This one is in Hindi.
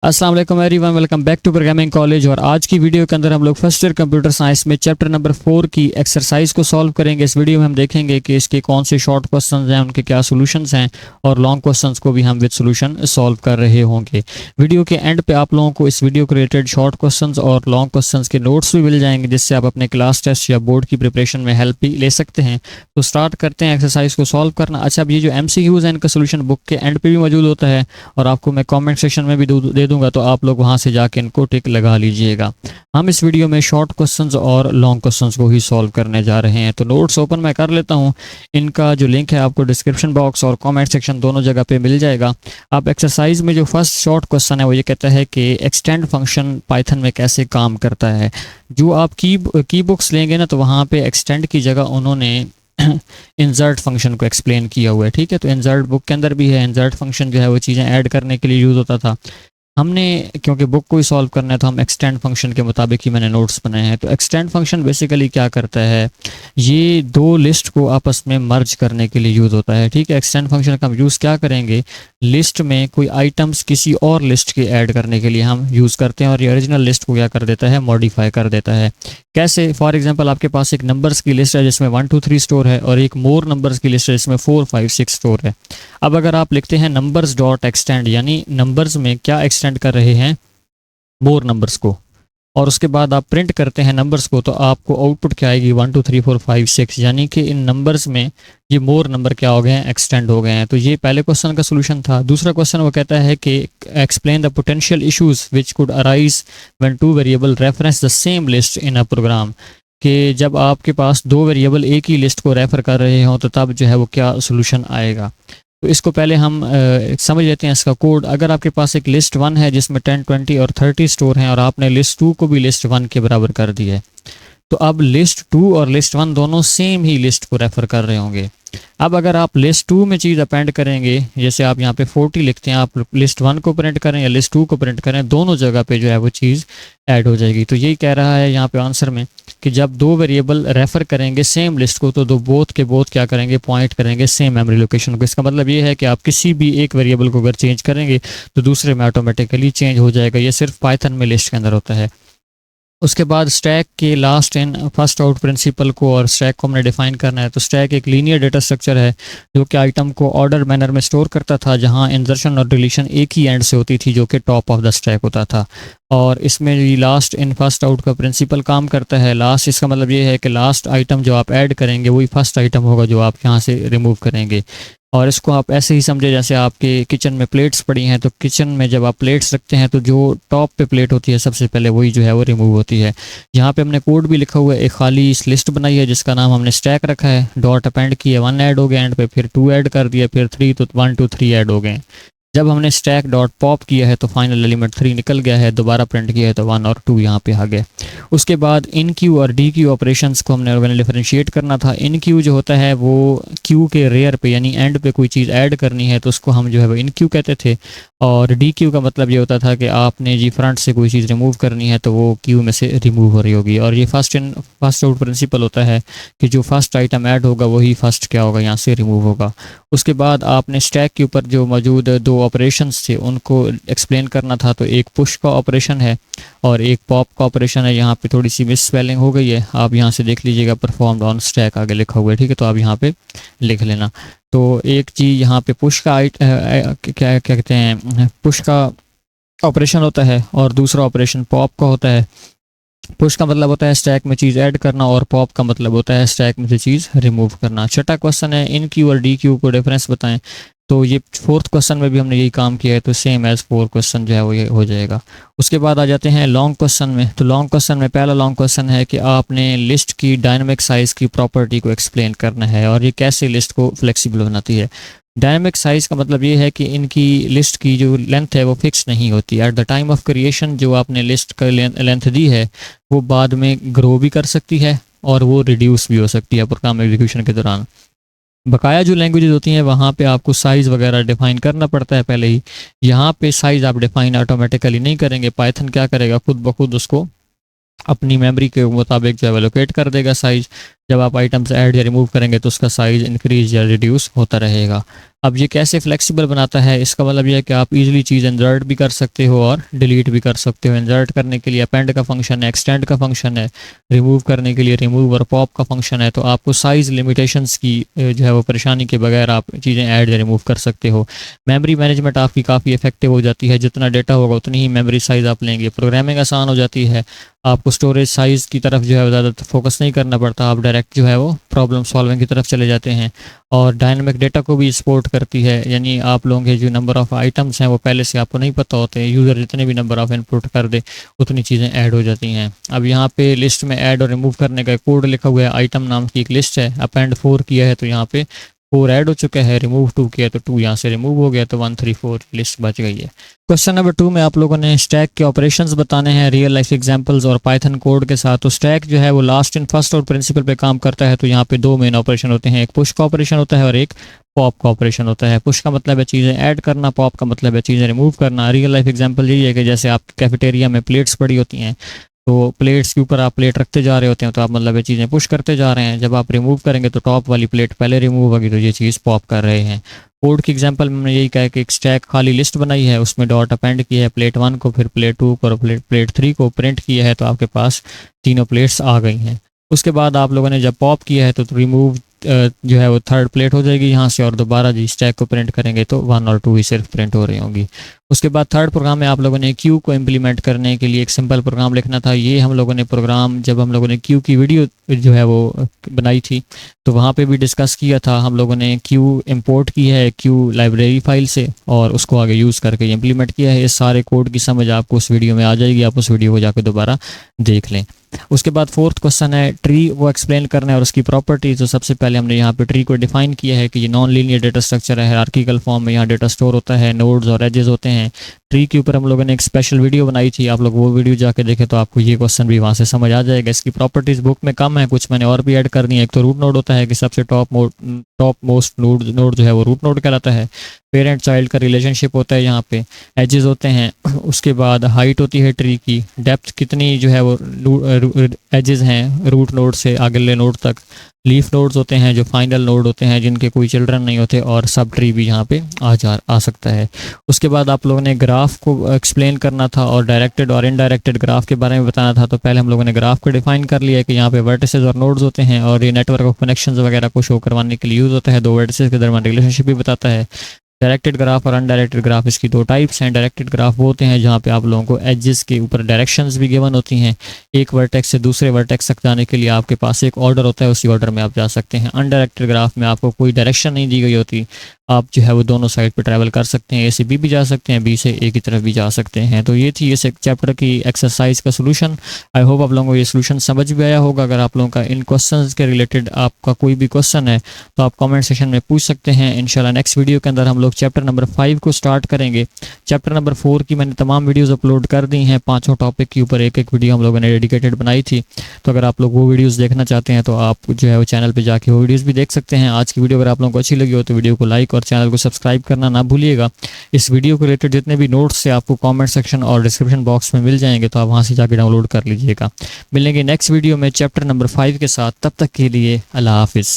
अस्सलाम वालेकुम everyone, welcome back to programming college. और आज की वीडियो के अंदर हम लोग फर्स्ट ईयर कंप्यूटर साइंस में चैप्टर नंबर 4 की एक्सरसाइज को सॉल्व करेंगे। इस वीडियो में हम देखेंगे कि इसके कौन से शॉर्ट क्वेश्चंस हैं, उनके क्या सॉल्यूशंस हैं, और लॉन्ग क्वेश्चंस को भी हम विद सॉल्यूशन सॉल्व कर रहे होंगे। वीडियो के एंड पे आप लोगों को इस वीडियो को रिलेटेड शॉर्ट क्वेश्चंस और लॉन्ग क्वेश्चंस के नोट्स भी मिल जाएंगे, जिससे आप अपने क्लास टेस्ट या बोर्ड की प्रिपरेशन में हेल्प भी ले सकते हैं। तो स्टार्ट करते हैं एक्सरसाइज को सॉल्व करना। अच्छा, अब ये जो MCQs हैं, इनका सोल्यूशन बुक के एंड पे भी मौजूद होता है और आपको मैं कॉमेंट सेक्शन में भी दे दूंगा, तो आप लोग वहाँ से जाके इनको टिक लगा लीजिएगा। हम इस वीडियो में शॉर्ट क्वेश्चंस और लॉन्ग क्वेश्चंस को ही सॉल्व करने जा रहे हैं। तो नोट्स ओपन मैं कर लेता हूँ। इनका जो लिंक है आपको डिस्क्रिप्शन बॉक्स और कमेंट सेक्शन दोनों जगह पे मिल जाएगा। आप एक्सरसाइज में जो फर्स्ट शॉर्ट क्वेश्चन है वो ये कहता है कि एक्सटेंड फंक्शन पाइथन में कैसे काम करता है। जो आप की बुक्स लेंगे ना, तो वहाँ पे एक्सटेंड की जगह उन्होंने इंसर्ट फंक्शन को एक्सप्लेन किया हुआ है। ठीक है, तो इंसर्ट बुक के अंदर भी है। इंसर्ट फंक्शन जो है वो चीज़ें ऐड करने के लिए यूज़ होता था। हमने क्योंकि बुक को ही सॉल्व करना है, तो हम एक्सटेंड फंक्शन के मुताबिक ही मैंने नोट्स बनाए हैं। तो एक्सटेंड फंक्शन बेसिकली क्या करता है, ये दो लिस्ट को आपस में मर्ज करने के लिए यूज़ होता है। ठीक है, एक्सटेंड फंक्शन का हम यूज़ क्या करेंगे, लिस्ट में कोई आइटम्स किसी और लिस्ट के ऐड करने के लिए हम यूज़ करते हैं, और ये ओरिजिनल लिस्ट को क्या कर देता है, मॉडिफाई कर देता है। कैसे, फॉर एग्जांपल आपके पास एक नंबर्स की लिस्ट है जिसमें 1 2 3 स्टोर है, और एक मोर नंबर्स की लिस्ट है जिसमें 4 5 6 स्टोर है। अब अगर आप लिखते हैं नंबर्स डॉट एक्सटेंड, यानी नंबर्स में क्या एक्सटेंड कर रहे हैं, मोर नंबर्स को, और उसके बाद आप प्रिंट करते हैं नंबर्स को, तो आपको आउटपुट क्या आएगी, 1 2 3 4 5 6, यानी कि इन नंबर्स में ये मोर नंबर क्या हो गए हैं, एक्सटेंड हो गए हैं। तो ये पहले क्वेश्चन का सोल्यूशन था। दूसरा क्वेश्चन वो कहता है कि explain the potential issues which could arise when two variable reference the same list in a program. कि जब आपके पास दो वेरिएबल एक ही लिस्ट को रेफर कर रहे हों, तो तब जो है वो क्या सोल्यूशन आएगा। तो इसको पहले हम समझ लेते हैं इसका कोड। अगर आपके पास एक लिस्ट 1 है जिसमें 10 20 और 30 स्टोर हैं, और आपने लिस्ट 2 को भी लिस्ट 1 के बराबर कर दिया है, तो अब लिस्ट 2 और लिस्ट 1 दोनों सेम ही लिस्ट को रेफर कर रहे होंगे। अब अगर आप लिस्ट 2 में चीज़ अपेंड करेंगे, जैसे आप यहाँ पे 40 लिखते हैं, आप लिस्ट 1 को प्रिंट करें या लिस्ट 2 को प्रिंट करें, दोनों जगह पे जो है वो चीज़ ऐड हो जाएगी। तो यही कह रहा है यहाँ पे आंसर में कि जब दो वेरिएबल रेफर करेंगे सेम लिस्ट को, तो दो बोथ के बोथ क्या करेंगे, पॉइंट करेंगे सेम मेमोरी लोकेशन को। इसका मतलब ये है कि आप किसी भी एक वेरिएबल को अगर चेंज करेंगे तो दूसरे में ऑटोमेटिकली चेंज हो जाएगा। ये सिर्फ पाइथन में लिस्ट के अंदर होता है। उसके बाद स्टैक के last in first out principle को और स्टैक को हमने डिफाइन करना है। तो स्टैक एक लीनियर डेटा स्ट्रक्चर है जो कि आइटम को ऑर्डर मैनर में स्टोर करता था, जहां इंसर्शन और डिलीशन एक ही एंड से होती थी, जो कि टॉप ऑफ द स्टैक होता था। और इसमें लास्ट इन फर्स्ट आउट का प्रिंसिपल काम करता है। लास्ट, इसका मतलब ये है कि लास्ट आइटम जो आप ऐड करेंगे वही फर्स्ट आइटम होगा जो आप यहाँ से रिमूव करेंगे। और इसको आप ऐसे ही समझे जैसे आपके किचन में प्लेट्स पड़ी हैं, तो किचन में जब आप प्लेट्स रखते हैं तो जो टॉप पे प्लेट होती है सबसे पहले वही जो है वो रिमूव होती है। यहाँ पे हमने कोड भी लिखा हुआ है, एक खाली लिस्ट बनाई है जिसका नाम हमने स्टैक रखा है। डॉट अपेंड किया, 1 ऐड हो गया एंड पे, फिर 2 ऐड कर दिया, फिर 3, तो 1 2 3 ऐड हो गए। जब हमने स्टैक डॉट पॉप किया है तो फाइनल एलिमेंट 3 निकल गया है, दोबारा प्रिंट किया है तो 1 और 2 यहाँ पे आ गए। उसके बाद इन क्यू और डी क्यू ऑपरेशंस को हमने डिफरेंशिएट करना था। इन क्यू जो होता है वो क्यू के रेयर पे यानी एंड पे कोई चीज़ ऐड करनी है तो उसको हम जो है वो इन क्यू कहते थे। और डी क्यू का मतलब ये होता था कि आपने जी फ्रंट से कोई चीज़ रिमूव करनी है तो वो क्यू में से रिमूव हो रही होगी। और ये first in first out principle होता है कि जो फर्स्ट आइटम ऐड होगा वही फर्स्ट क्या होगा, यहाँ से रिमूव होगा। उसके बाद आपने स्टैक के ऊपर जो मौजूद दो ऑपरेशंस थे उनको एक्सप्लेन करना था। तो एक पुश का ऑपरेशन है और एक पॉप का ऑपरेशन है। यहाँ पे थोड़ी सी मिस स्पेलिंग हो गई है, आप यहाँ से देख लीजिएगा, परफॉर्म्ड ऑन स्टैक आगे लिखा हुआ है। ठीक है, तो आप यहाँ पे लिख लेना। तो एक चीज़ यहाँ पे पुश का क्या कहते हैं, पुश का ऑपरेशन होता है और दूसरा ऑपरेशन पॉप का होता है। पुश का मतलब होता है स्टैक में चीज़ ऐड करना और पॉप का मतलब होता है स्टैक में से चीज़ रिमूव करना। छठा क्वेश्चन है इन क्यू और डी क्यू को डिफरेंस बताएं। तो ये फोर्थ क्वेश्चन में भी हमने यही काम किया है, तो सेम एज 4 क्वेश्चन जो है वो ये हो जाएगा। उसके बाद आ जाते हैं लॉन्ग क्वेश्चन में। तो लॉन्ग क्वेश्चन में पहला लॉन्ग क्वेश्चन है कि आपने लिस्ट की डायनामिक साइज़ की प्रॉपर्टी को एक्सप्लेन करना है और ये कैसे लिस्ट को फ्लेक्सिबल बनाती है। डायनामिक साइज़ का मतलब ये है कि इनकी लिस्ट की जो लेंथ है वो फिक्स नहीं होती। At the time of creation जो आपने लिस्ट का लेंथ दी है वो बाद में ग्रो भी कर सकती है और वो रिड्यूस भी हो सकती है प्रोग्राम एग्जीक्यूशन के दौरान। बकाया जो लैंग्वेजेस होती हैं वहाँ पे आपको साइज़ वगैरह डिफाइन करना पड़ता है पहले ही। यहाँ पे साइज़ आप डिफाइन ऑटोमेटिकली नहीं करेंगे, पाइथन क्या करेगा, खुद ब खुद उसको अपनी मेमोरी के मुताबिक जो है एलोकेट कर देगा साइज़। जब आप आइटम्स ऐड या रिमूव करेंगे तो उसका साइज़ इंक्रीज या रिड्यूस होता रहेगा। अब ये कैसे फ्लेक्सिबल बनाता है, इसका मतलब ये है कि आप इजीली चीज़ इंसर्ट भी कर सकते हो और डिलीट भी कर सकते हो। इंसर्ट करने के लिए अपेंड का फंक्शन है, एक्सटेंड का फंक्शन है, रिमूव करने के लिए रिमूव और पॉप का फंक्शन है। तो आपको साइज़ लिमिटेशंस की जो है वो परेशानी के बगैर आप चीज़ें ऐड या रिमूव कर सकते हो। मेमोरी मैनेजमेंट आपकी काफ़ी इफेक्टिव हो जाती है, जितना डेटा होगा उतनी ही मेमोरी साइज़ आप लेंगे। प्रोग्रामिंग आसान हो जाती है, आपको स्टोरेज साइज़ की तरफ जो है ज़्यादा फोकस नहीं करना पड़ता, आप डायरेक्ट जो है वो प्रॉब्लम सॉल्विंग की तरफ चले जाते हैं। और डायनामिक डेटा को भी सपोर्ट करती है, यानी आप लोगों के जो नंबर ऑफ़ आइटम्स हैं वो पहले से आपको नहीं पता होते, यूज़र जितने भी नंबर ऑफ़ इनपुट कर दे उतनी चीज़ें ऐड हो जाती हैं। अब यहाँ पे लिस्ट में ऐड और रिमूव करने का कोड लिखा हुआ है, आइटम नाम की एक लिस्ट है, अपेंड 4 किया है तो यहाँ पे 4 ऐड हो चुका है, रिमूव 2 किया तो 2 यहाँ से रिमूव हो गया, तो 1 3 4 लिस्ट बच गई है। क्वेश्चन नंबर 2 में आप लोगों ने स्टैक के ऑपरेशंस बताने हैं रियल लाइफ एग्जांपल्स और पाइथन कोड के साथ। तो स्टैक जो है वो लास्ट इन फर्स्ट और प्रिंसिपल पे काम करता है। तो यहाँ पे 2 मेन ऑपरेशन होते हैं, एक पुश का ऑपरेशन होता है और एक पॉप का ऑपरेशन होता है। पुश का मतलब है चीज़ें ऐड करना, पॉप का मतलब है चीज़ें रिमूव करना। रियल लाइफ एग्जांपल यही है कि जैसे आप कैफेटेरिया में प्लेट्स पड़ी होती हैं, तो प्लेट्स के ऊपर आप प्लेट रखते जा रहे होते हैं, तो आप मतलब ये चीज़ें पुश करते जा रहे हैं। जब आप रिमूव करेंगे तो टॉप वाली प्लेट पहले रिमूव होगी, तो ये चीज़ पॉप कर रहे हैं। कोड की एग्जांपल में हमने यही कहा कि एक स्टैक खाली लिस्ट बनाई है, उसमें डॉट अपेंड किया है प्लेट 1 को, फिर प्लेट 2 को और प्लेट 3 को प्रिंट किया है, तो आपके पास तीनों प्लेट्स आ गई हैं। उसके बाद आप लोगों ने जब पॉप किया है तो रिमूव जो है वो थर्ड प्लेट हो जाएगी यहाँ से, और दोबारा जी स्टैक को प्रिंट करेंगे तो 1 और 2 ही सिर्फ प्रिंट हो रही होंगी। उसके बाद थर्ड प्रोग्राम में आप लोगों ने क्यू को इम्प्लीमेंट करने के लिए एक सिंपल प्रोग्राम लिखना था। ये हम लोगों ने प्रोग्राम जब हम लोगों ने क्यू की वीडियो जो है वो बनाई थी तो वहाँ पे भी डिस्कस किया था। हम लोगों ने क्यू इंपोर्ट की है क्यू लाइब्रेरी फाइल से और उसको आगे यूज़ करके इम्प्लीमेंट किया है। इस सारे कोड की समझ आपको उस वीडियो में आ जाएगी, आप उस वीडियो को जाकर दोबारा देख लें। उसके बाद फोर्थ क्वेश्चन है ट्री वो एक्सप्लेन करना है और उसकी प्रॉपर्टीज। तो सबसे पहले हमने यहाँ पे ट्री को डिफाइन किया है कि ये नॉन लीनियर डेटा स्ट्रक्चर है, हायरार्किकल फॉर्म में यहाँ डेटा स्टोर होता है, नोड्स और एजेस होते हैं। ट्री के ऊपर हम लोगों ने एक स्पेशल वीडियो बनाई थी, आप लोग वो वीडियो जाके देखें तो आपको ये क्वेश्चन भी वहाँ से समझ आ जाएगा। इसकी प्रॉपर्टीज़ बुक में कम है, कुछ मैंने और भी ऐड कर दी है। एक तो रूट नोड होता है कि सबसे टॉप मोस्ट नोड जो है वो रूट नोड कहलाता है। पेरेंट चाइल्ड का रिलेशनशिप होता है, यहाँ पे एजेस होते हैं। उसके बाद हाइट होती है ट्री की, डेप्थ कितनी जो है वो एजेस हैं रूट नोड से अगले नोड तक। लीफ नोड्स होते हैं जो फाइनल नोड होते हैं जिनके कोई चिल्ड्रन नहीं होते, और सब ट्री भी यहाँ पे आ सकता है। उसके बाद आप लोगों ने ग्राफ को एक्सप्लेन करना था और डायरेक्टेड और इनडायरेक्टेड ग्राफ के बारे में बताना था। तो पहले हम लोगों ने ग्राफ को डिफाइन कर लिया कि यहाँ पे वर्टिसेस और नोड्स होते हैं और ये नेटवर्क ऑफ कनेक्शंस वगैरह को शो करवाने के लिए यूज़ होता है। 2 वर्टिसेस के दरमियान रिलेशनशिप भी बताता है। डायरेक्टेड ग्राफ और अनडायरेक्टेड ग्राफ इसकी 2 टाइप्स हैं। डायरेक्टेड ग्राफ वो होते हैं जहाँ पे आप लोगों को एजेस के ऊपर डायरेक्शंस भी गिवन होती हैं। एक वर्टेक्स से दूसरे वर्टेक्स तक जाने के लिए आपके पास एक ऑर्डर होता है, उसी ऑर्डर में आप जा सकते हैं। अनडायरेक्टेड ग्राफ में आपको कोई डायरेक्शन नहीं दी गई होती, आप जो है वो दोनों साइड पर ट्रैवल कर सकते हैं। ए से बी भी जा सकते हैं, बी से ए की तरफ भी जा सकते हैं। तो ये थी इस चैप्टर की एक्सरसाइज का सोल्यूशन। आई होप आप लोगों को ये सोल्यूशन समझ भी आया होगा। अगर आप लोगों का इन क्वेश्चंस के रिलेटेड आपका कोई भी क्वेश्चन है तो आप कमेंट सेक्शन में पूछ सकते हैं। इंशाल्लाह नेक्स्ट वीडियो के अंदर हम लोग चैप्टर नंबर 5 को स्टार्ट करेंगे। चैप्टर नंबर 4 की मैंने तमाम वीडियोज़ अपलोड कर दी हैं, 5 टॉपिक के ऊपर एक वीडियो हम लोगों ने डेडिकेटेड बनाई थी। तो अगर आप लोग वो वीडियोज़ देखना चाहते हैं तो आप जो है वो चैनल पर जाके वो वीडियोज़ भी देख सकते हैं। आज की वीडियो अगर आप लोगों को अच्छी लगी हो तो वीडियो को लाइक और चैनल को सब्सक्राइब करना ना भूलिएगा। इस वीडियो को रिलेटेड जितने भी नोट्स से आपको कमेंट सेक्शन और डिस्क्रिप्शन बॉक्स में मिल जाएंगे, तो आप वहां से जाके डाउनलोड कर लीजिएगा। मिलेंगे नेक्स्ट वीडियो में चैप्टर नंबर 5 के साथ, तब तक के लिए अल्लाह हाफिज़।